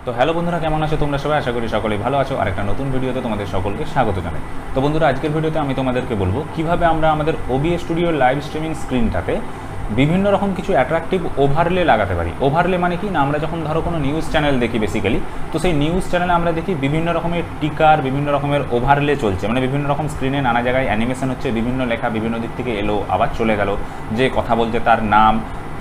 তো হ্যালো বন্ধুরা, কেমন আছো তোমরা সবাই? আশা করি সকলেই ভালো আছো। আর একটা নতুন ভিডিওতে তোমাদের সকলকে স্বাগত জানাই। তো বন্ধুরা, আজকের ভিডিওতে আমি তোমাদেরকে বলবো কিভাবে আমরা আমাদের OBS স্টুডিওর লাইভ স্ট্রিমিং স্ক্রিনটাতে বিভিন্ন রকম কিছু অ্যাট্রাকটিভ ওভারলে লাগাতে পারি। ওভারলে মানে কি না, আমরা যখন ধরো কোনো নিউজ চ্যানেল দেখি বেসিক্যালি, তো সেই নিউজ চ্যানেলে আমরা দেখি বিভিন্ন রকমের টিকার, বিভিন্ন রকমের ওভারলে চলছে, মানে বিভিন্ন রকম স্ক্রিনে নানা জায়গায় অ্যানিমেশন হচ্ছে, বিভিন্ন লেখা বিভিন্ন দিক থেকে এলো আবার চলে গেল, যে কথা বলছে তার নাম,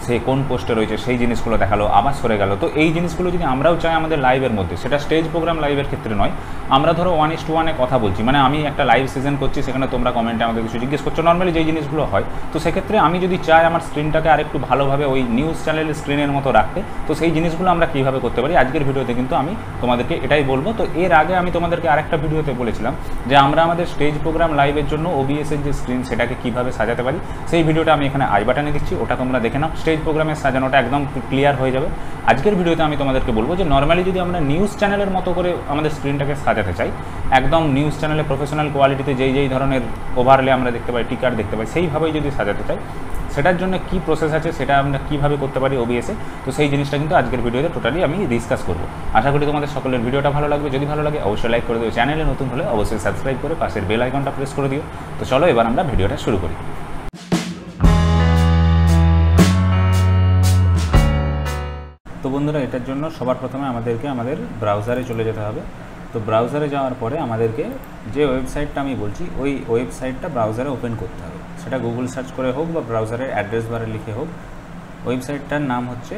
সে কোন পোস্টে রয়েছে সেই জিনিসগুলো দেখালো আবার সরে গেল। তো এই জিনিসগুলো যদি আমরাও চাই আমাদের লাইভের মধ্যে, সেটা স্টেজ প্রোগ্রাম লাইভের ক্ষেত্রে নয়, আমরা ধরো 1:1 কথা বলছি, মানে আমি একটা লাইভ সেশন করছি, সেখানে তোমরা কমেন্টে আমাকে কিছু জিজ্ঞেস করছো, নর্মালি যেই জিনিসগুলো হয়, তো সেক্ষেত্রে আমি যদি চাই আমার স্ক্রিনটাকে আরেকটু ভালোভাবে ওই নিউজ চ্যানেলের স্ক্রিনের মতো রাখতে, তো সেই জিনিসগুলো আমরা কীভাবে করতে পারি আজকের ভিডিওতে কিন্তু আমি তোমাদেরকে এটাই বলবো। তো এর আগে আমি তোমাদেরকে আরেকটা ভিডিওতে বলেছিলাম যে আমরা আমাদের স্টেজ প্রোগ্রাম লাইভের জন্য OBS-এর যে স্ক্রিন সেটাকে কীভাবে সাজাতে পারি, সেই ভিডিওটা আমি এখানে আই বাটনে দিচ্ছি, ওটা তোমরা দেখে নাও। স্টেজ প্রোগ্রামের সাজানো একদম ক্লিয়ার হয়ে যাবে। আজকের ভিডিওতে আমি তোমাদেরকে বলবো যে নর্মালি যদি আমরা নিউজ চ্যানেলের মতো করে আমাদের স্ক্রিনটাকে সাজাতে চাই, একদম নিউজ চ্যানেলে প্রফেশনাল কোয়ালিটিতে যেই ধরনের ওভারলে আমরা দেখতে পাই, টিকার দেখতে পাই, সেইভাবেই যদি সাজাতে চাই, সেটার জন্য কি প্রসেস আছে, সেটা আমরা কীভাবে করতে পারি OBS-এ, তো সেই জিনিসটা কিন্তু আজকের ভিডিওতে টোটালি আমি ডিসকাস করবো। আশা করি তোমাদের সকলের ভিডিওটা ভালো লাগবে। যদি ভালো লাগে অবশ্যই লাইক করে দিও, চ্যানেলে নতুন হলে অবশ্যই সাবস্ক্রাইব করে পাশের বেল আইকনটা প্রেস করে দিও। তো চলো এবার আমরা ভিডিওটা শুরু করি। তো বন্ধুরা, এটার জন্য সবার প্রথমে আমাদেরকে আমাদের ব্রাউজারে চলে যেতে হবে। তো ব্রাউজারে যাওয়ার পরে আমাদেরকে যে ওয়েবসাইটটা আমি বলছি ওই ওয়েবসাইটটা ব্রাউজারে ওপেন করতে হবে। সেটা গুগল সার্চ করে হোক বা ব্রাউজারের অ্যাড্রেস বারে লিখে হোক। ওয়েবসাইটটার নাম হচ্ছে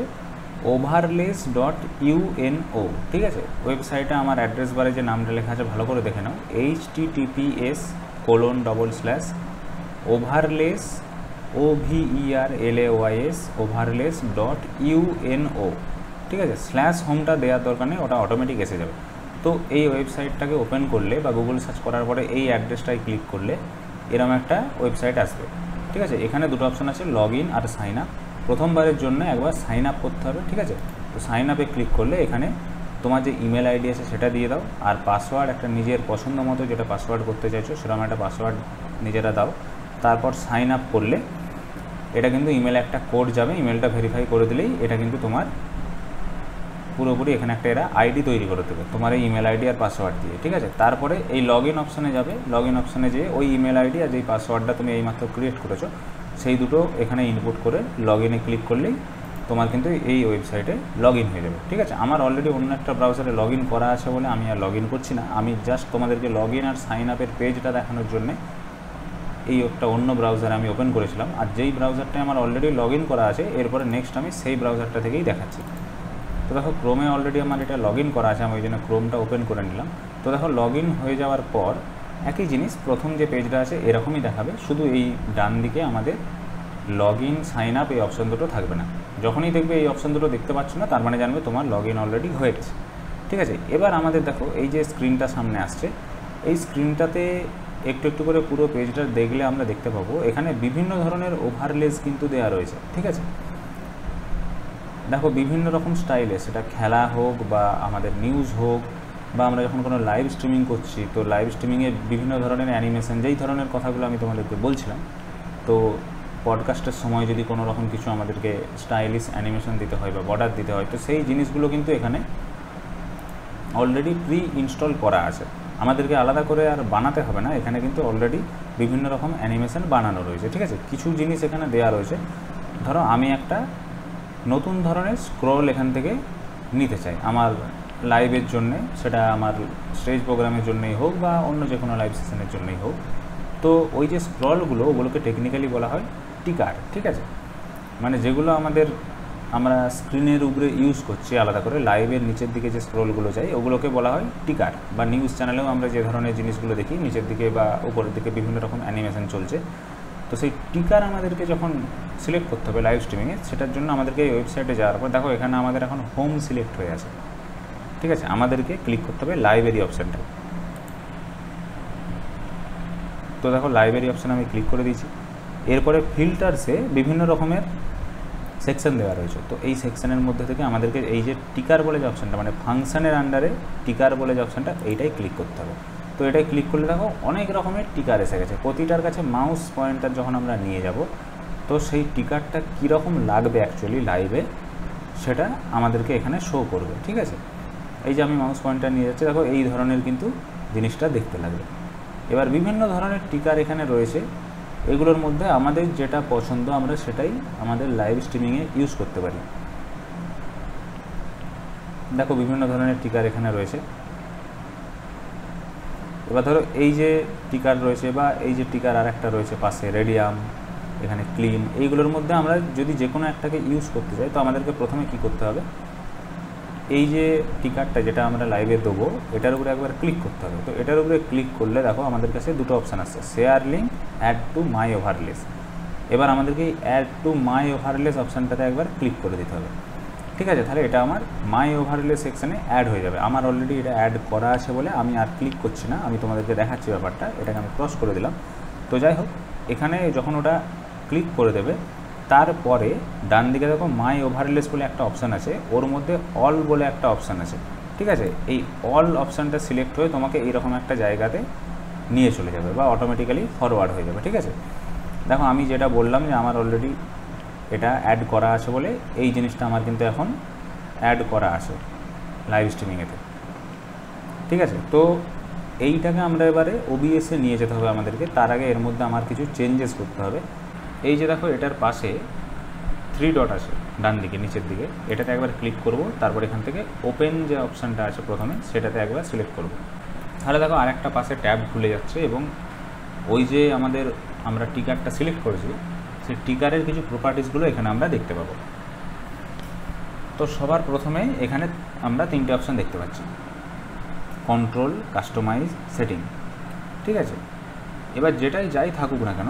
overlays.uno। ঠিক আছে, ওয়েবসাইটে আমার অ্যাড্রেস বারে যে নামটা লেখা আছে ভালো করে দেখে নাও, https://overlays overlays.uno। ঠিক আছে, /হোমটা দেওয়ার দরকার নেই, ওটা অটোমেটিক এসে যাবে। তো এই ওয়েবসাইটটাকে ওপেন করলে বা গুগল সার্চ করার পরে এই অ্যাড্রেসটায় ক্লিক করলে এরকম একটা ওয়েবসাইট আসবে। ঠিক আছে, এখানে দুটো অপশান আছে, লগ ইন আর সাইন আপ। প্রথমবারের জন্য একবার সাইন আপ করতে হবে। ঠিক আছে, তো সাইন আপে ক্লিক করলে এখানে তোমার যে ইমেল আইডি আছে সেটা দিয়ে দাও, আর পাসওয়ার্ড একটা নিজের পছন্দ মতো যেটা পাসওয়ার্ড করতে চাইছো সেরকম একটা পাসওয়ার্ড নিজেরা দাও। তারপর সাইন আপ করলে এটা কিন্তু ইমেলে একটা কোড যাবে, ইমেলটা ভেরিফাই করে দিলেই এটা কিন্তু তোমার পুরোপুরি এখানে একটা এরা আইডি তৈরি করে দেবে তোমার এই ইমেল আইডি আর পাসওয়ার্ড দিয়ে। ঠিক আছে, তারপরে এই লগ ইন অপশানে যাবে। লগ ইন অপশানে যেয়ে ওই ইমেল আইডি আর যেই পাসওয়ার্ডটা তুমি এইমাত্র ক্রিয়েট করেছো সেই দুটো এখানে ইনপুট করে লগ ইনে ক্লিক করলেই তোমার কিন্তু এই ওয়েবসাইটে লগ ইন হয়ে যাবে। ঠিক আছে, আমার অলরেডি অন্য একটা ব্রাউজারে লগ ইন করা আছে বলে আমি আর লগ ইন করছি না। আমি জাস্ট তোমাদেরকে লগ ইন আর সাইন আপের পেজটা দেখানোর জন্যে এই একটা অন্য ব্রাউজার আমি ওপেন করেছিলাম, আর যেই ব্রাউজারটা আমার অলরেডি লগ ইন করা আছে এরপরে নেক্সট আমি সেই ব্রাউজারটা থেকেই দেখাচ্ছি। তো দেখো, ক্রোমে অলরেডি আমার এটা লগ ইন করা আছে, আমি ওই জন্য ক্রোমটা ওপেন করে নিলাম। তো দেখো, লগ ইন হয়ে যাওয়ার পর একই জিনিস, প্রথম যে পেজটা আছে এরকমই দেখাবে, শুধু এই ডান দিকে আমাদের লগ ইন সাইন আপ এই অপশান দুটো থাকবে না। যখনই দেখবে এই অপশান দুটো দেখতে পাচ্ছ না, তার মানে জানবে তোমার লগ ইন অলরেডি হয়ে গেছে। ঠিক আছে, এবার আমাদের দেখো এই যে স্ক্রিনটা সামনে আসছে, এই স্ক্রিনটাতে একটু একটু করে পুরো পেজটা দেখলে আমরা দেখতে পাবো এখানে বিভিন্ন ধরনের ওভারলেস কিন্তু দেওয়া রয়েছে। ঠিক আছে, দেখো বিভিন্ন রকম স্টাইলে, সেটা খেলা হোক বা আমাদের নিউজ হোক বা আমরা যখন কোনো লাইভ স্ট্রিমিং করছি, তো লাইভ স্ট্রিমিংয়ে বিভিন্ন ধরনের অ্যানিমেশন, যেই ধরনের কথাগুলো আমি তোমাদেরকে বলছিলাম, তো পডকাস্টের সময় যদি কোনো রকম কিছু আমাদেরকে স্টাইলিশ অ্যানিমেশন দিতে হয় বা বর্ডার দিতে হয়, তো সেই জিনিসগুলো কিন্তু এখানে অলরেডি প্রি ইনস্টল করা আছে, আমাদেরকে আলাদা করে আর বানাতে হবে না। এখানে কিন্তু অলরেডি বিভিন্ন রকম অ্যানিমেশন বানানো রয়েছে। ঠিক আছে, কিছু জিনিস এখানে দেওয়া রয়েছে। ধরো আমি একটা নতুন ধরনের স্ক্রল এখান থেকে নিতে চাই আমার লাইভের জন্যে, সেটা আমার স্টেজ প্রোগ্রামের জন্যই হোক বা অন্য যে কোনো লাইভ সেশনের জন্যই হোক। তো ওই যে স্ক্রলগুলো, ওগুলোকে টেকনিক্যালি বলা হয় টিকার। ঠিক আছে, মানে যেগুলো আমরা স্ক্রিনের উপরে ইউজ করছি আলাদা করে, লাইভের নিচের দিকে যে স্ক্রলগুলো যায় ওগুলোকে বলা হয় টিকার। বা নিউজ চ্যানেলেও আমরা যে ধরনের জিনিসগুলো দেখি নিচের দিকে বা উপরের দিকে বিভিন্ন রকম অ্যানিমেশন চলছে, তো সেই টিকার আমাদেরকে যখন সিলেক্ট করতে হবে লাইভ স্ট্রিমিংয়ে, সেটার জন্য আমাদেরকে এই ওয়েবসাইটে যাওয়ার পর দেখো এখানে আমাদের এখন হোম সিলেক্ট হয়ে আছে। ঠিক আছে, আমাদেরকে ক্লিক করতে হবে লাইব্রেরি অপশানটা। তো দেখো লাইব্রেরি অপশান আমি ক্লিক করে দিয়েছি। এরপরে ফিল্টার্সে বিভিন্ন রকমের সেকশন দেওয়া রয়েছে। তো এই সেকশনের মধ্যে থেকে আমাদেরকে এই যে টিকার বলে যে অপশানটা, মানে ফাংশানের আন্ডারে টিকার বলে যে অপশানটা, এইটাই ক্লিক করতে হবে। তো এটাই ক্লিক করলে দেখো অনেক রকমের টিকার এসে গেছে। প্রতিটার কাছে মাউস পয়েন্টার যখন আমরা নিয়ে যাব, তো সেই টিকারটা কীরকম লাগবে অ্যাকচুয়ালি লাইভে সেটা আমাদেরকে এখানে শো করবে। ঠিক আছে, এই যে আমি মাউস পয়েন্টার নিয়ে যাচ্ছি, দেখো এই ধরনের কিন্তু জিনিসটা দেখতে লাগবে। এবার বিভিন্ন ধরনের টিকার এখানে রয়েছে, এগুলোর মধ্যে আমাদের যেটা পছন্দ আমরা সেটাই আমাদের লাইভ স্ট্রিমিংয়ে ইউজ করতে পারি। দেখো বিভিন্ন ধরনের টিকার এখানে রয়েছে। এবার ধরো এই যে টিকার রয়েছে বা এই যে টিকার আর একটা রয়েছে পাশে রেডিয়াম, এখানে ক্লিন, এইগুলোর মধ্যে আমরা যদি যে কোনো একটাকে ইউজ করতে চাই তো আমাদেরকে প্রথমে কি করতে হবে, এই যে টিকারটা যেটা আমরা লাইভে দেবো এটার উপরে একবার ক্লিক করতে হবে। তো এটার উপরে ক্লিক করলে দেখো আমাদের কাছে দুটো অপশান আসছে, share link, add to my overlays. এবার আমাদেরকে এই অ্যাড টু মাই ওভারলেস অপশানটাতে একবার ক্লিক করে দিতে হবে। ঠিক আছে, তাহলে এটা আমার মাই ওভারলে সেকশানে অ্যাড হয়ে যাবে। আমার অলরেডি এটা অ্যাড করা আছে বলে আমি আর ক্লিক করছি না, আমি তোমাদেরকে দেখাচ্ছি ব্যাপারটা, এটাকে আমি ক্রস করে দিলাম। তো যাই হোক, এখানে যখন ওটা ক্লিক করে দেবে তারপরে ডান দিকে দেখো মাই ওভারলেস বলে একটা অপশান আছে, ওর মধ্যে অল বলে একটা অপশান আছে। ঠিক আছে, এই অল অপশানটা সিলেক্ট হয়ে তোমাকে এইরকম একটা জায়গাতে নিয়ে চলে যাবে বা অটোমেটিক্যালি ফরওয়ার্ড হয়ে যাবে। ঠিক আছে, দেখো আমি যেটা বললাম যে আমার অলরেডি এটা অ্যাড করা আছে বলে এই জিনিসটা আমার কিন্তু এখন অ্যাড করা আছে লাইভ স্ট্রিমিংয়েতে। ঠিক আছে, তো এইটাকে আমরা এবারে ওবিএসে নিয়ে যেতে হবে আমাদেরকে। তার আগে এর মধ্যে আমার কিছু চেঞ্জেস করতে হবে। এই যে দেখো এটার পাশে 3 ডট আছে ডান দিকে নিচের দিকে, এটাতে একবার ক্লিক করব, তারপর এখান থেকে ওপেন যে অপশানটা আছে প্রথমে সেটাতে একবার সিলেক্ট করব। তাহলে দেখো আরেকটা পাশে ট্যাব খুলে যাচ্ছে এবং ওই যে আমরা টিকারটা সিলেক্ট করেছি সেই টিকারের কিছু প্রপার্টিসগুলো এখানে আমরা দেখতে পাবো। তো সবার প্রথমে এখানে আমরা 3টে অপশান দেখতে পাচ্ছি, কন্ট্রোল, কাস্টমাইজ, সেটিং। ঠিক আছে, এবার যেটাই যাই থাকুক না কেন,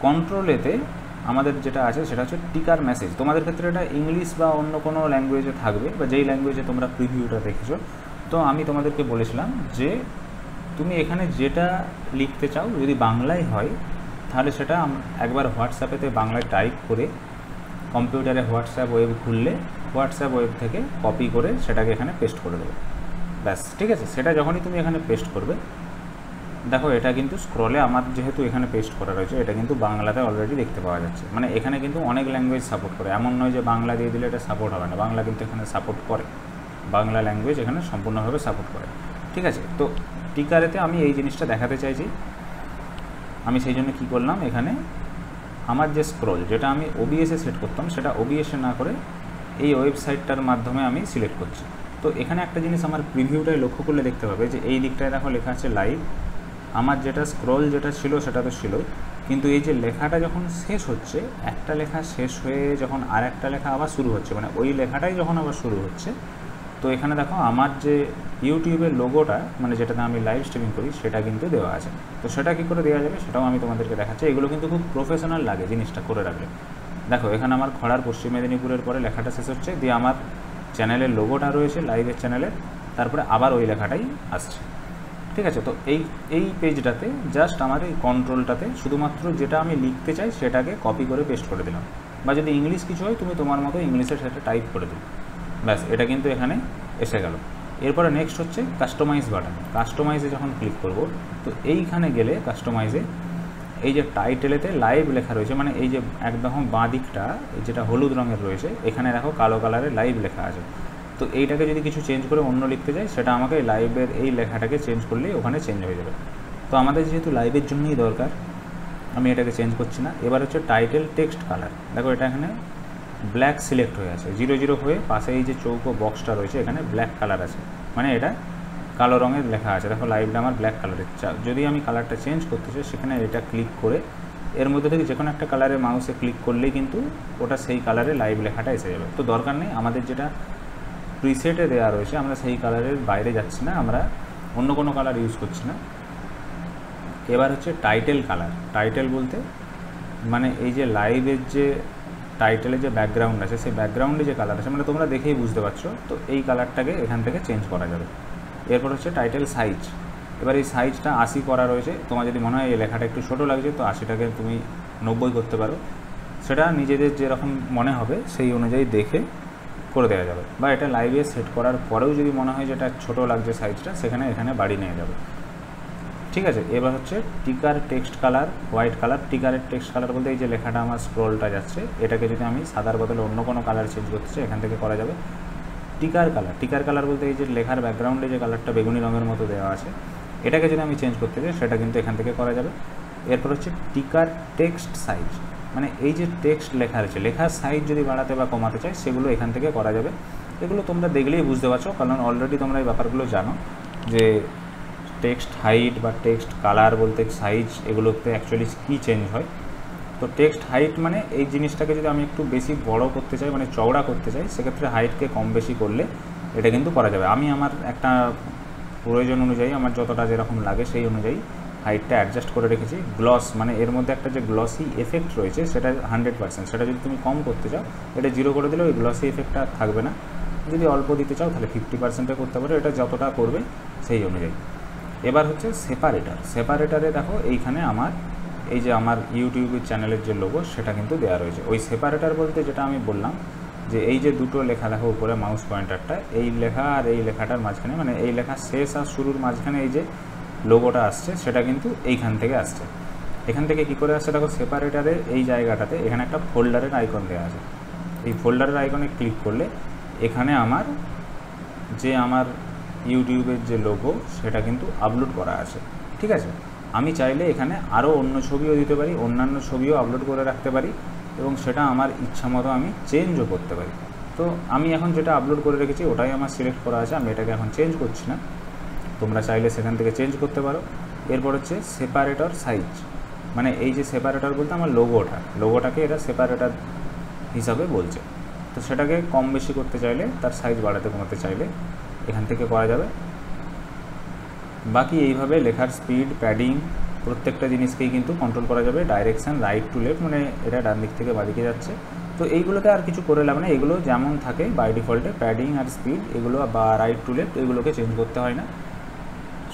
কন্ট্রোলেতে আমাদের যেটা আছে সেটা হচ্ছে টিকার মেসেজ। তোমাদের ক্ষেত্রে এটা ইংলিশ বা অন্য কোনো ল্যাঙ্গুয়েজে থাকবে বা যেই ল্যাঙ্গুয়েজে তোমরা প্রিভিউটা দেখেছো। তো আমি তোমাদেরকে বলেছিলাম যে তুমি এখানে যেটা লিখতে চাও যদি বাংলায় হয় তাহলে সেটা একবার হোয়াটসঅ্যাপেতে বাংলায় টাইপ করে কম্পিউটারে হোয়াটসঅ্যাপ ওয়েব খুললে হোয়াটসঅ্যাপ ওয়েব থেকে কপি করে সেটাকে এখানে পেস্ট করে দেবে, ব্যাস। ঠিক আছে, সেটা যখনই তুমি এখানে পেস্ট করবে, দেখো এটা কিন্তু স্ক্রলে আমার যেহেতু এখানে পেস্ট করা রয়েছে এটা কিন্তু বাংলাতে অলরেডি দেখতে পাওয়া যাচ্ছে। মানে এখানে কিন্তু অনেক ল্যাঙ্গুয়েজ সাপোর্ট করে, এমন নয় যে বাংলা দিয়ে দিলে এটা সাপোর্ট হবে না, বাংলা কিন্তু এখানে সাপোর্ট করে, বাংলা ল্যাঙ্গুয়েজ এখানে সম্পূর্ণভাবে সাপোর্ট করে। ঠিক আছে, তো টিকারেতে আমি এই জিনিসটা দেখাতে চাইছি, আমি সেই জন্য কী করলাম, এখানে আমার যে স্ক্রল যেটা আমি ওবিএসে সেট করতাম সেটা ওবিএসে না করে এই ওয়েবসাইটটার মাধ্যমে আমি সিলেক্ট করছি। তো এখানে একটা জিনিস আমার প্রিভিউটায় লক্ষ্য করলে দেখতে পাবে যে এই দিকটায় দেখো লেখা আছে লাইভ। আমার যেটা স্ক্রল যেটা ছিল সেটা তো ছিলই, কিন্তু এই যে লেখাটা যখন শেষ হচ্ছে, একটা লেখা শেষ হয়ে যখন আর একটা লেখা আবার শুরু হচ্ছে, মানে ওই লেখাটাই যখন আবার শুরু হচ্ছে, তো এখানে দেখো আমার যে ইউটিউবের লোগোটা মানে যেটাতে আমি লাইভ স্ট্রিমিং করি সেটা কিন্তু দেওয়া আছে। তো সেটা কী করে দেওয়া যাবে সেটাও আমি তোমাদেরকে দেখাচ্ছি। এগুলো কিন্তু খুব প্রফেশনাল লাগে জিনিসটা করে রাখলে। দেখো এখানে আমার খড়ার পশ্চিম মেদিনীপুরের পরে লেখাটা শেষ হচ্ছে, দিয়ে আমার চ্যানেলের লোগোটা রয়েছে লাইভের চ্যানেলের, তারপরে আবার ওই লেখাটাই আসছে। ঠিক আছে, তো এই পেজটাতে জাস্ট আমার এই কন্ট্রোলটাতে শুধুমাত্র যেটা আমি লিখতে চাই সেটাকে কপি করে পেস্ট করে দিলাম, বা যদি ইংলিশ কিছু হয় তুমি তোমার মতো ইংলিশে সেটা টাইপ করে দিলে, ব্যাস এটা কিন্তু এখানে এসে গেল। এরপরে নেক্সট হচ্ছে কাস্টমাইজ বাটন। কাস্টমাইজে যখন ক্লিক করব তো এইখানে গেলে কাস্টমাইজে এই যে টাইটেলেতে লাইভ লেখা রয়েছে, মানে এই যে একদম বাঁ দিকটা যেটা হলুদ রঙের রয়েছে এখানে দেখো কালো কালারে লাইভ লেখা আছে। তো এইটাকে যদি কিছু চেঞ্জ করে অন্য লিখতে চাই সেটা আমাকে লাইভের এই লেখাটাকে চেঞ্জ করলেই ওখানে চেঞ্জ হয়ে যাবে। তো আমাদের যেহেতু লাইভের জন্যই দরকার আমি এটাকে চেঞ্জ করছি না। এবার হচ্ছে টাইটেল টেক্সট কালার, দেখো এটা এখানে ব্ল্যাক সিলেক্ট হয়ে আছে, 00 হয়ে পাশে এই যে চৌকো বক্সটা রয়েছে এখানে ব্ল্যাক কালার আছে, মানে এটা কালো রঙের লেখা আছে। দেখো লাইভটা আমার ব্ল্যাক কালারের, যদি আমি কালারটা চেঞ্জ করতে চাই সেখানে এটা ক্লিক করে এর মধ্যে থেকে যে কোনো একটা কালারের মাউসে ক্লিক করলেই কিন্তু ওটা সেই কালারে লাইভ লেখাটা এসে যাবে। তো দরকার নেই, আমাদের যেটা প্রিসেটে দেওয়া রয়েছে আমরা সেই কালারের বাইরে যাচ্ছি না, আমরা অন্য কোনো কালার ইউজ করছি না। এবার হচ্ছে টাইটেল কালার। টাইটেল বলতে মানে এই যে লাইভের যে টাইটেলের যে ব্যাকগ্রাউন্ড আছে সেই ব্যাকগ্রাউন্ডে যে কালার আছে মানে তোমরা দেখেই বুঝতে পারছো, তো এই কালারটাকে এখান থেকে চেঞ্জ করা যাবে। এরপর হচ্ছে টাইটেল সাইজ। এবার এই সাইজটা 80 করা রয়েছে, তোমার যদি মনে হয় এই লেখাটা একটু ছোটো লাগছে তো 80টাকে তুমি 90 করতে পারো, সেটা নিজেদের যেরকম মনে হবে সেই অনুযায়ী দেখে করে দেওয়া যাবে। বা এটা লাইভে সেট করার পরেও যদি মনে হয় যে এটা ছোটো লাগছে সাইজটা সেখানে এখানে বাড়ি নিয়ে যাবে। ঠিক আছে, এবার হচ্ছে ticker text colour white colour. টিকারের টেক্সট কালার বলতে এই যে লেখাটা আমার স্ক্রলটা যাচ্ছে এটাকে যদি আমি সাদার বদলে অন্য কোনো কালার চেঞ্জ করতে চাই এখান থেকে করা যাবে। টিকার কালার বলতে এই যে লেখার ব্যাকগ্রাউন্ডে যে কালারটা বেগুনি রঙের মতো দেওয়া আছে, এটাকে যদি আমি চেঞ্জ করতে চাই সেটা কিন্তু এখান থেকে করা যাবে। এরপর হচ্ছে টিকার টেক্সট সাইজ, মানে এই যে টেক্সট লেখা আছে, লেখার সাইজ যদি বাড়াতে বা কমাতে চাই সেগুলো এখান থেকে করা যাবে। এগুলো তোমরা দেখলেই বুঝতে পারছো, কারণ অলরেডি তোমরা এই ব্যাপারগুলো জানো যে টেক্সট হাইট বা টেক্সট কালার বলতে সাইজ, এগুলোতে অ্যাকচুয়ালি কী চেঞ্জ হয়। তো টেক্সট হাইট মানে এই জিনিসটাকে যদি আমি একটু বেশি বড় করতে চাই, মানে চওড়া করতে চাই, সেক্ষেত্রে হাইটকে কম বেশি করলে এটা কিন্তু করা যাবে। আমি আমার একটা প্রয়োজন অনুযায়ী আমার যতটা যেরকম লাগে সেই অনুযায়ী হাইটটা অ্যাডজাস্ট করে রেখেছি। গ্লস মানে এর মধ্যে একটা যে গ্লসি এফেক্ট রয়েছে সেটা 100%, সেটা যদি তুমি কম করতে চাও এটা 0 করে দিলে ওই গ্লসি এফেক্টটা থাকবে না। যদি অল্প দিতে চাও তাহলে 50%-এ করতে পারো, এটা যতটা করবে সেই অনুযায়ী। এবার হচ্ছে সেপারেটারে দেখো এইখানে আমার এই যে আমার ইউটিউবের চ্যানেলের যে লোগো সেটা কিন্তু দেওয়া রয়েছে। ওই সেপারেটার বলতে যেটা আমি বললাম যে এই যে দুটো লেখা দেখো উপরে মাউস পয়েন্টারটা, এই লেখা আর এই লেখাটার মাঝখানে, মানে এই লেখা শেষ আর শুরুর মাঝখানে এই যে লোগোটা আসছে সেটা কিন্তু এইখান থেকে আসছে। এখান থেকে কি করে আসছে দেখো, সেপারেটারের এই জায়গাটাতে এখানে একটা ফোল্ডারের আইকন দেওয়া আছে। এই ফোল্ডারের আইকনে ক্লিক করলে এখানে আমার ইউটিউবের যে লোগো সেটা কিন্তু আপলোড করা আছে, ঠিক আছে। আমি চাইলে এখানে আরও অন্য ছবিও দিতে পারি, অন্যান্য ছবিও আপলোড করে রাখতে পারি, এবং সেটা আমার ইচ্ছা মতো আমি চেঞ্জও করতে পারি। তো আমি এখন যেটা আপলোড করে রেখেছি ওটাই আমার সিলেক্ট করা আছে, আমি এটাকে এখন চেঞ্জ করছি না, তোমরা চাইলে সেখান থেকে চেঞ্জ করতে পারো। এরপর হচ্ছে সেপারেটর সাইজ, মানে এই যে সেপারেটর বলতে আমার লোগোটাকে এরা সেপারেটর হিসাবে বলছে। তো সেটাকে কম বেশি করতে চাইলে, তার সাইজ বাড়াতে কমাতে চাইলে এখান থেকে করা যাবে। বাকি এইভাবে লেখার স্পিড, প্যাডিং প্রত্যেকটা জিনিসকেই কিন্তু কন্ট্রোল করা যাবে। ডাইরেকশান রাইট টু লেফট, মানে এটা ডান দিক থেকে বাদিকে যাচ্ছে। তো এইগুলোতে আর কিছু করে লাভ না, এগুলো যেমন থাকে বাই ডিফল্টে প্যাডিং আর স্পিড এগুলো বা রাইট টু লেফট এগুলোকে চেঞ্জ করতে হয় না।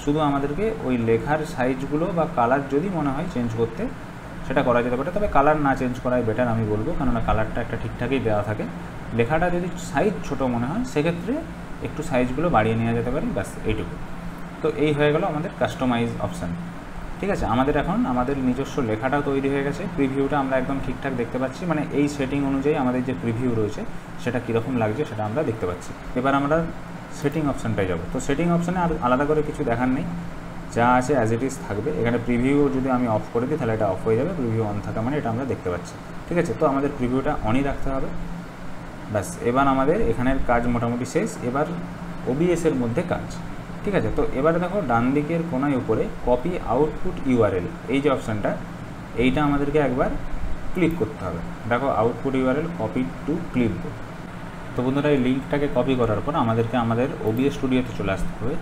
শুধু আমাদেরকে ওই লেখার সাইজগুলো বা কালার যদি মনে হয় চেঞ্জ করতে সেটা করা যেতে পারে, তবে কালার না চেঞ্জ করাই বেটার আমি বলবো, কেননা কালারটা একটা ঠিকঠাকই দেওয়া থাকে। লেখাটা যদি সাইজ ছোট মনে হয় সেক্ষেত্রে একটু সাইজগুলো বাড়িয়ে নেওয়া যেতে পারে, ব্যাস এইটুকু। তো এই হয়ে গেল আমাদের কাস্টমাইজ অপশান, ঠিক আছে। আমাদের নিজস্ব লেখাটাও তৈরি হয়ে গেছে, প্রিভিউটা আমরা একদম ঠিকঠাক দেখতে পাচ্ছি, মানে এই সেটিং অনুযায়ী আমাদের যে প্রিভিউ রয়েছে সেটা কীরকম লাগছে সেটা আমরা দেখতে পাচ্ছি। এবার আমরা সেটিং অপশানটায় যাব। তো সেটিং অপশানে আর আলাদা করে কিছু দেখার নেই, যা আছে অ্যাজ ইট ইজ থাকবে। এখানে প্রিভিউ যদি আমি অফ করে দিই তাহলে এটা অফ হয়ে যাবে, প্রিভিউ অন থাকা মানে এটা আমরা দেখতে পাচ্ছি, ঠিক আছে। তো আমাদের প্রিভিউটা অনই রাখতে হবে, ব্যাস। এবার আমাদের এখানের কাজ মোটামুটি শেষ। এবার ওবিএসের মধ্যে কাজ, ঠিক আছে। তো এবারে দেখো ডান দিকের কোনায় উপরে কপি আউটপুট ইউআরএল এই যে অপশানটা, এইটা আমাদেরকে একবার ক্লিক করতে হবে। দেখো output URL copy to clipboard. তো বন্ধুরা এই লিঙ্কটাকে কপি করার পর আমাদেরকে আমাদের ওবিএস স্টুডিওতে চলে আসতে হবে।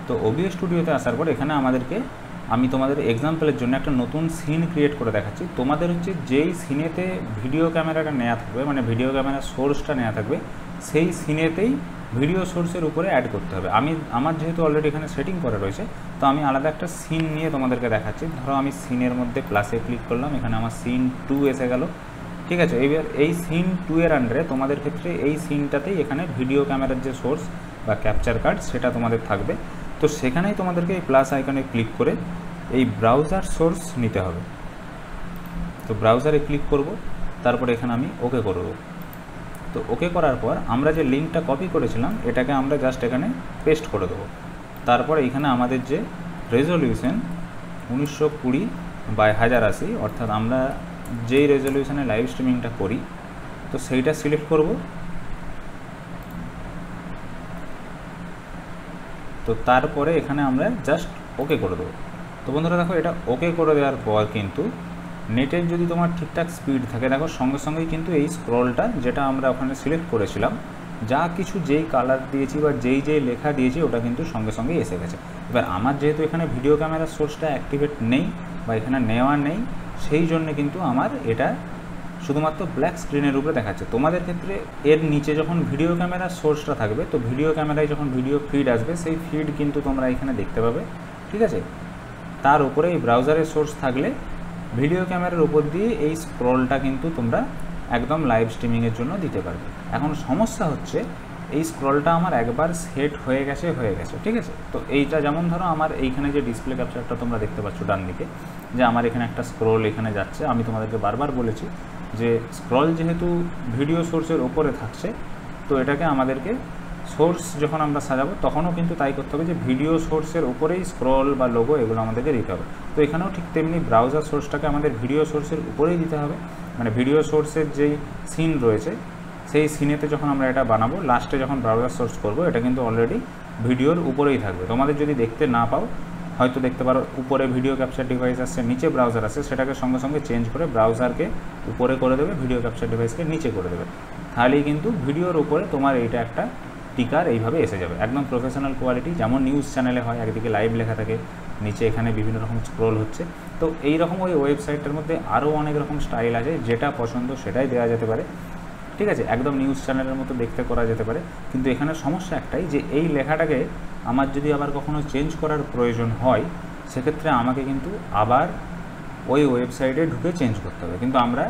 তো ওবিএস স্টুডিওতে আসার পর এখানে আমি তোমাদের এক্সাম্পলের জন্য একটা নতুন সিন ক্রিয়েট করে দেখাচ্ছি। তোমাদের হচ্ছে যেই সিনেতে ভিডিও ক্যামেরাটা নেওয়া থাকবে, মানে ভিডিও ক্যামেরার সোর্সটা নেওয়া থাকবে, সেই সিনেতেই ভিডিও সোর্সের উপরে অ্যাড করতে হবে। আমার যেহেতু অলরেডি এখানে সেটিং করা রয়েছে, তো আমি আলাদা একটা সিন নিয়ে তোমাদেরকে দেখাচ্ছি। ধরো আমি সিনের মধ্যে প্লাসে ক্লিক করলাম, এখানে আমার সিন 2 এসে গেল, ঠিক আছে। এবার এই সিন 2 এর আন্ডারে তোমাদের ক্ষেত্রে এই সিনটাতেই এখানে ভিডিও ক্যামেরার যে সোর্স বা ক্যাপচার কার্ড সেটা তোমাদের থাকবে। তো সেখানেই তোমাদেরকে এই প্লাস আইকনে ক্লিক করে এই ব্রাউজার সোর্স নিতে হবে। তো ব্রাউজারে ক্লিক করব, তারপরে এখানে আমি ওকে করব। তো ওকে করার পর আমরা যে লিঙ্কটা কপি করেছিলাম এটাকে আমরা জাস্ট এখানে পেস্ট করে দেবো। তারপর এখানে আমাদের যে রেজলিউশন 1920x1080, অর্থাৎ আমরা যেই রেজলিউশনে লাইভ স্ট্রিমিংটা করি তো সেইটা সিলেক্ট করব। তো তারপরে এখানে আমরা জাস্ট ওকে করে দেবো। তো বন্ধুরা দেখো এটা ওকে করে দেওয়ার পর কিন্তু নেটের যদি তোমার ঠিকঠাক স্পিড থাকে, দেখো সঙ্গে সঙ্গেই কিন্তু এই স্ক্রলটা যেটা আমরা ওখানে সিলেক্ট করেছিলাম, যা কিছু যেই কালার দিয়েছি বা যেই লেখা দিয়েছি ওটা কিন্তু সঙ্গে সঙ্গেই এসে গেছে। এবার আমার যেহেতু এখানে ভিডিও ক্যামেরার সোর্সটা অ্যাক্টিভেট নেই বা এখানে নেওয়া নেই, সেই জন্য কিন্তু আমার এটা শুধুমাত্র ব্ল্যাক স্ক্রিনের উপরে দেখাচ্ছে। তোমাদের ক্ষেত্রে এর নিচে যখন ভিডিও ক্যামেরার সোর্সটা থাকবে, তো ভিডিও ক্যামেরায় যখন ভিডিও ফিড আসবে সেই ফিড কিন্তু তোমরা এখানে দেখতে পাবে, ঠিক আছে। তার উপরে এই ব্রাউজারের সোর্স থাকলে ভিডিও ক্যামেরার উপর দিয়ে এই স্ক্রলটা কিন্তু তোমরা একদম লাইভ স্ট্রিমিংয়ের জন্য দিতে পারবে। এখন সমস্যা হচ্ছে এই স্ক্রলটা আমার একবার সেট হয়ে গেছে, ঠিক আছে। তো এইটা যেমন ধরো আমার এইখানে যে ডিসপ্লে ক্যাপচারটা তোমরা দেখতে পাচ্ছ ডান দিকে, যে আমার এখানে একটা স্ক্রল এখানে যাচ্ছে। আমি তোমাদেরকে বারবার বলেছি যে স্ক্রল যেহেতু ভিডিও সোর্সের ওপরে থাকছে, তো এটাকে আমাদেরকে সোর্স যখন আমরা সাজাবো তখনও কিন্তু তাই করতে হবে যে ভিডিও সোর্সের উপরেই স্ক্রল বা লোগো এগুলো আমাদেরকে দিতে হবে। তো এখানেও ঠিক তেমনি ব্রাউজার সোর্সটাকে আমাদের ভিডিও সোর্সের উপরেই দিতে হবে, মানে ভিডিও সোর্সের যেই সিন রয়েছে সেই সিনেতে যখন আমরা এটা বানাবো, লাস্টে যখন ব্রাউজার সোর্স করবো এটা কিন্তু অলরেডি ভিডিওর উপরেই থাকবে। তোমাদের যদি দেখতে না পাও, হয়তো দেখতে পারো উপরে ভিডিও ক্যাপচার ডিভাইস আসছে, নিচে ব্রাউজার আসছে, সেটাকে সঙ্গে সঙ্গে চেঞ্জ করে ব্রাউজারকে উপরে করে দেবে, ভিডিও ক্যাপচার ডিভাইসকে নিচে করে দেবে, তাহলেই কিন্তু ভিডিওর উপরে তোমার এইটা একটা টিকার এইভাবে এসে যাবে, একদম প্রফেশনাল কোয়ালিটি, যেমন নিউজ চ্যানেলে হয়, একদিকে লাইভ লেখা থাকে, নিচে এখানে বিভিন্ন রকম স্ক্রোল হচ্ছে। তো এই রকম ওই ওয়েবসাইটটার মধ্যে আরও অনেক রকম স্টাইল আছে, যেটা পছন্দ সেটাই দেওয়া যেতে পারে, ঠিক আছে, একদম নিউজ চ্যানেলের মতো দেখতে করা যেতে পারে। কিন্তু এখানে সমস্যা একটাই যে এই লেখাটাকে আমার যদি আবার কখনো চেঞ্জ করার প্রয়োজন হয়, সেক্ষেত্রে আমাকে কিন্তু আবার ওই ওয়েবসাইটে ঢুকে চেঞ্জ করতে হবে, কিন্তু আমরা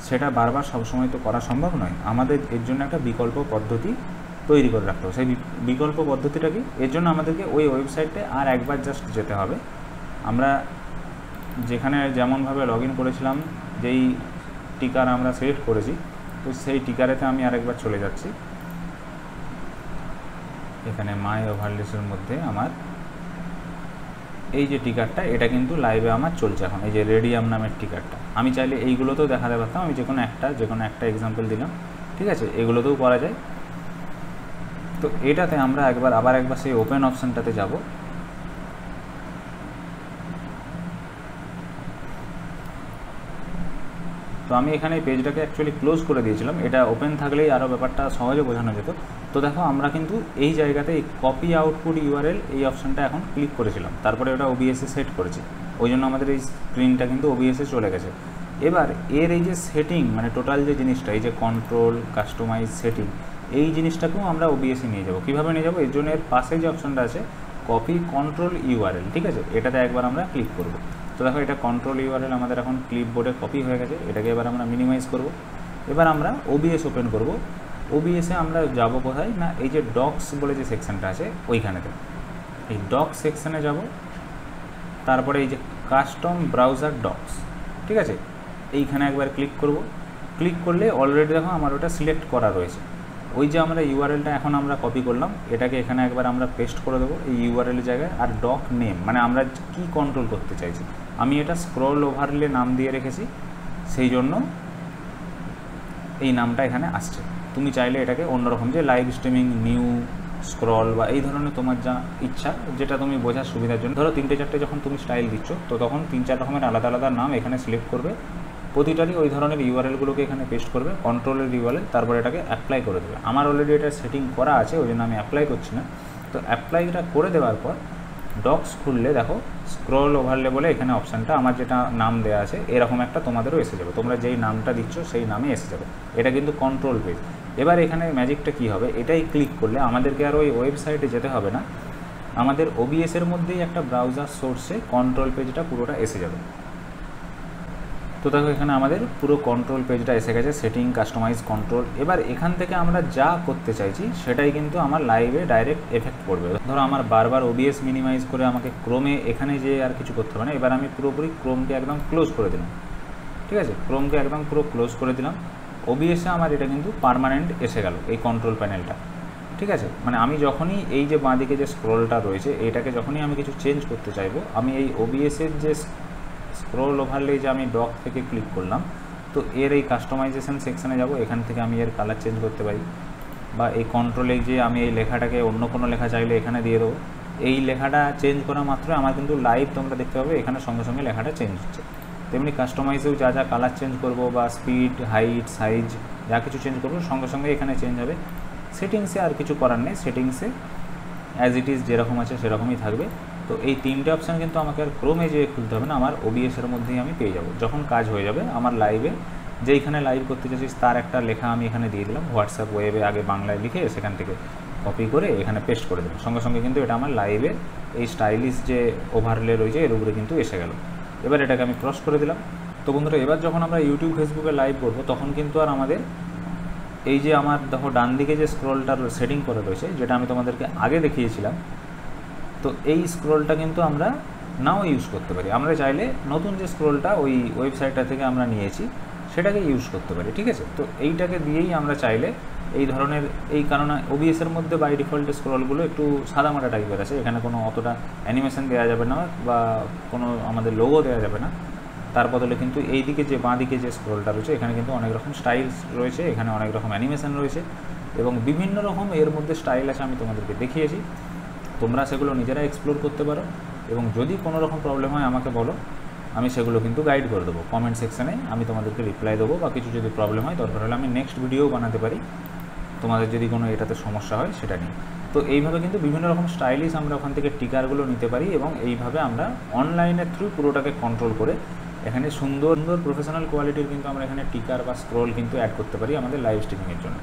সেটা বারবার সবসময় তো করা সম্ভব নয়। আমাদের এর জন্য একটা বিকল্প পদ্ধতি তৈরি করে রাখতে হবে। সেই বিকল্প পদ্ধতিটা কি? এর জন্য আমাদেরকে ওই ওয়েবসাইটে আর একবার জাস্ট যেতে হবে। আমরা যেখানে যেমনভাবে লগ ইন করেছিলাম, যেই টিকার আমরা সিলেক্ট করেছি, তো সেই টিকারেতে আমি আরেকবার চলে যাচ্ছি। এখানে মাই ওভারলেসের মধ্যে আমার এই যে টিকারটা, এটা কিন্তু লাইভে আমার চলছে এখন, এই যে রেডিয়াম নামের টিকারটা। আমি চাইলে এইগুলোতেও দেখাতে পারতাম, আমি যে কোনো একটা এক্সাম্পল দিলাম, ঠিক আছে, এগুলোতেও করা যায়। তো এটাতে আমরা আবার একবার সেই ওপেন অপশানটাতে যাব। তো আমি এখানে এই পেজটাকে অ্যাকচুয়ালি ক্লোজ করে দিয়েছিলাম, এটা ওপেন থাকলেই আরও ব্যাপারটা সহজে বোঝানো যেত। তো দেখো আমরা কিন্তু এই জায়গাতে এই কপি আউটপুট ইউআরএল এই অপশানটা এখন ক্লিক করেছিলাম, তারপরে ওটা ওবিএসে সেট করেছি, ওই জন্য আমাদের এই স্ক্রিনটা কিন্তু ওবিএসে চলে গেছে। এবার এর এই যে সেটিং, মানে টোটাল যে জিনিসটা, এই যে কন্ট্রোল, কাস্টমাইজ, সেটিং, এই জিনিসটাকেও আমরা ওবিএসে নিয়ে যাব। কীভাবে নিয়ে যাব? এর জন্য এর পাশে যে অপশানটা আছে কপি কন্ট্রোল ইউআরএল, ঠিক আছে, এটাতে একবার আমরা ক্লিক করব। তো দেখো এটা কন্ট্রোল ইউআরএল আমাদের এখন ক্লিপবোর্ডে কপি হয়ে গেছে, এটাকে এবার আমরা মিনিমাইজ করব। এবার আমরা ওবিএস ওপেন করব। ওবিএসে আমরা যাব কোথায় না, এই যে ডক্স বলে যে সেকশনটা আছে ওইখানেতে, এই ডক্স সেকশানে যাব, তারপরে এই যে কাস্টম ব্রাউজার ডক্স, ঠিক আছে, এইখানে একবার ক্লিক করব। ক্লিক করলে অলরেডি দেখো আমার ওটা সিলেক্ট করা রয়েছে। ওই যে আমরা ইউআরএলটা এখন আমরা কপি করলাম, এটাকে এখানে একবার আমরা পেস্ট করে দেবো এই ইউআরএলের জায়গায়। আর ডক নেম, মানে আমরা কি কন্ট্রোল করতে চাইছি, আমি এটা স্ক্রল ওভারলে নাম দিয়ে রেখেছি, সেই জন্য এই নামটা এখানে আসছে। তুমি চাইলে এটাকে অন্যরকম, যে লাইভ স্ট্রিমিং, নিউ, স্ক্রল বা এই ধরনের তোমার যা ইচ্ছা, যেটা তুমি বোঝার সুবিধার জন্য, ধরো 3-4টে যখন তুমি স্টাইল দিচ্ছ, তো তখন 3-4 রকমের আলাদা আলাদা নাম এখানে সিলেক্ট করবে, প্রতিটারই ওই ধরনের ইউআরএলগুলোকে এখানে পেস্ট করবে, কন্ট্রোলের ইউআরএল, তারপর এটাকে অ্যাপ্লাই করে দেবে। আমার অলরেডি এটা সেটিং করা আছে, ওই জন্য আমি অ্যাপ্লাই করছি না। তো অ্যাপ্লাইটা করে দেওয়ার পর ডক্স খুললে দেখো স্ক্রল ওভারলে বলে এখানে অপশানটা, আমার যেটা নাম দেওয়া আছে এরকম একটা তোমাদেরও এসে যাবে, তোমরা যেই নামটা দিচ্ছ সেই নামে এসে যাবে। এটা কিন্তু কন্ট্রোল পেজ। এবার এখানে ম্যাজিকটা কী হবে, এটাই ক্লিক করলে আমাদেরকে আর ওই ওয়েবসাইটে যেতে হবে না, আমাদের ওবিএসের মধ্যেই একটা ব্রাউজার সোর্সে কন্ট্রোল পেজটা পুরোটা এসে যাবে। তো দেখো এখানে আমাদের পুরো কন্ট্রোল পেজটা এসে গেছে, সেটিং, কাস্টমাইজ, কন্ট্রোল। এবার এখান থেকে আমরা যা করতে চাইছি সেটাই কিন্তু আমার লাইভে ডাইরেক্ট এফেক্ট পড়বে। ধরো আমার বারবার ওবিএস মিনিমাইজ করে আমাকে ক্রোমে এখানে যে আর কিছু করতে হবে না, এবার আমি পুরোপুরি ক্রোমকে একদম ক্লোজ করে দিলাম, ঠিক আছে, ক্রোমকে একদম পুরো ক্লোজ করে দিলাম। ওবিএসে আমার এটা কিন্তু পার্মানেন্ট এসে গেল এই কন্ট্রোল প্যানেলটা, ঠিক আছে, মানে আমি যখনই এই যে বাঁদিকে যে স্ক্রলটা রয়েছে এটাকে যখনই আমি কিছু চেঞ্জ করতে চাইবো, আমি এই ওবিএসের যে স্ক্রল ওভারলে যে আমি ডক থেকে ক্লিক করলাম, তো এর এই কাস্টমাইজেশন সেকশানে যাব, এখান থেকে আমি এর কালার চেঞ্জ করতে পারি, বা এই কন্ট্রোলে যে আমি এই লেখাটাকে অন্য কোনো লেখা চাইলে এখানে দিয়ে দেবো। এই লেখাটা চেঞ্জ করা মাত্র আমার কিন্তু লাইভ তোমরা দেখতে পাবে এখানে সঙ্গে সঙ্গে লেখাটা চেঞ্জ হচ্ছে। তেমনি কাস্টমাইজেও যা যা কালার চেঞ্জ করবো বা স্পিড, হাইট, সাইজ যা কিছু চেঞ্জ করবো সঙ্গে সঙ্গে এখানে চেঞ্জ হবে। সেটিংসে আর কিছু করার নেই, সেটিংসে অ্যাজ ইট ইজ যেরকম আছে সেরকমই থাকবে। তো এই 3টে অপশান কিন্তু আমাকে আর ক্রোমে যেয়ে খুলতে হবে না, আমার ওবিএসের মধ্যেই আমি পেয়ে যাব। যখন কাজ হয়ে যাবে আমার লাইভে, যেইখানে লাইভ করতে চাইছিস তার একটা লেখা আমি এখানে দিয়ে দিলাম, হোয়াটসঅ্যাপ ওয়েবে আগে বাংলায় লিখে সেখান থেকে কপি করে এখানে পেস্ট করে দেবো, সঙ্গে সঙ্গে কিন্তু এটা আমার লাইভে এই স্টাইলিশ যে ওভারলে রয়েছে এর উপরে কিন্তু এসে গেল। এবার এটাকে আমি ক্রস করে দিলাম। তো বন্ধুরা এবার যখন আমরা ইউটিউব, ফেসবুকে লাইভ করবো তখন কিন্তু আর আমাদের এই যে আমার দেখো ডান দিকে যে স্ক্রলটার সেটিং করে রয়েছে, যেটা আমি তোমাদেরকে আগে দেখিয়েছিলাম, তো এই স্ক্রলটা কিন্তু আমরা নাও ইউজ করতে পারি। আমরা চাইলে নতুন যে স্ক্রলটা ওই ওয়েবসাইটটা থেকে আমরা নিয়েছি সেটাকে ইউজ করতে পারি। ঠিক আছে, তো এইটাকে দিয়েই আমরা চাইলে এই ধরনের, এই কারণে ওবিএসের মধ্যে বাই ডিফল্ট স্ক্রলগুলো একটু সাদামাটা টাইপের আছে, এখানে কোনো অতটা অ্যানিমেশন দেওয়া যাবে না বা কোনো আমাদের লোগো দেওয়া যাবে না। তার বদলে কিন্তু এই দিকে যে বাঁ দিকে যে স্ক্রলটা রয়েছে এখানে কিন্তু অনেক রকম স্টাইলস রয়েছে, এখানে অনেক রকম অ্যানিমেশন রয়েছে এবং বিভিন্ন রকম এর মধ্যে স্টাইল আছে, আমি তোমাদেরকে দেখিয়েছি। তোমরা সেগুলো নিজেরা এক্সপ্লোর করতে পারো এবং যদি কোনো রকম প্রবলেম হয় আমাকে বলো, আমি সেগুলো কিন্তু গাইড করে দেবো কমেন্ট সেকশানে, আমি তোমাদেরকে রিপ্লাই দেবো বা কিছু যদি প্রবলেম হয় দরকার হলে আমি নেক্সট ভিডিও বানাতে পারি তোমাদের যদি কোনো এটাতে সমস্যা হয় সেটা নিয়ে। তো এইভাবে কিন্তু বিভিন্ন রকম স্টাইলিশ আমরা ওখান থেকে টিকারগুলো নিতে পারি এবং এইভাবে আমরা অনলাইনের থ্রু পুরোটাকে কন্ট্রোল করে এখানে সুন্দর সুন্দর প্রফেশনাল কোয়ালিটির কিন্তু আমরা এখানে টিকার বা স্ক্রোল কিন্তু অ্যাড করতে পারি আমাদের লাইভ স্ট্রিমিংয়ের জন্য।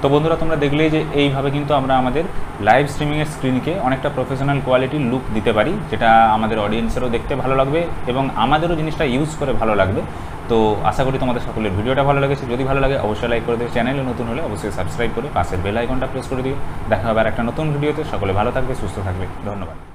তো বন্ধুরা, তোমরা দেখলেই যে এইভাবে কিন্তু আমরা আমাদের লাইভ স্ট্রিমিংয়ের স্ক্রিনকে অনেকটা প্রফেশনাল কোয়ালিটির লুক দিতে পারি, যেটা আমাদের অডিয়েন্সেরও দেখতে ভালো লাগবে এবং আমাদেরও জিনিসটা ইউজ করে ভালো লাগবে। তো আশা করি তোমাদের সকলের ভিডিওটা ভালো লেগেছে। যদি ভালো লাগে অবশ্যই লাইক করে দিও, চ্যানেলে নতুন হলে অবশ্যই সাবস্ক্রাইব করে পাশের বেল আইকনটা প্রেস করে দিও। দেখা হবে আর একটা নতুন ভিডিওতে। সকলে ভালো থাকবে, সুস্থ থাকবে, ধন্যবাদ।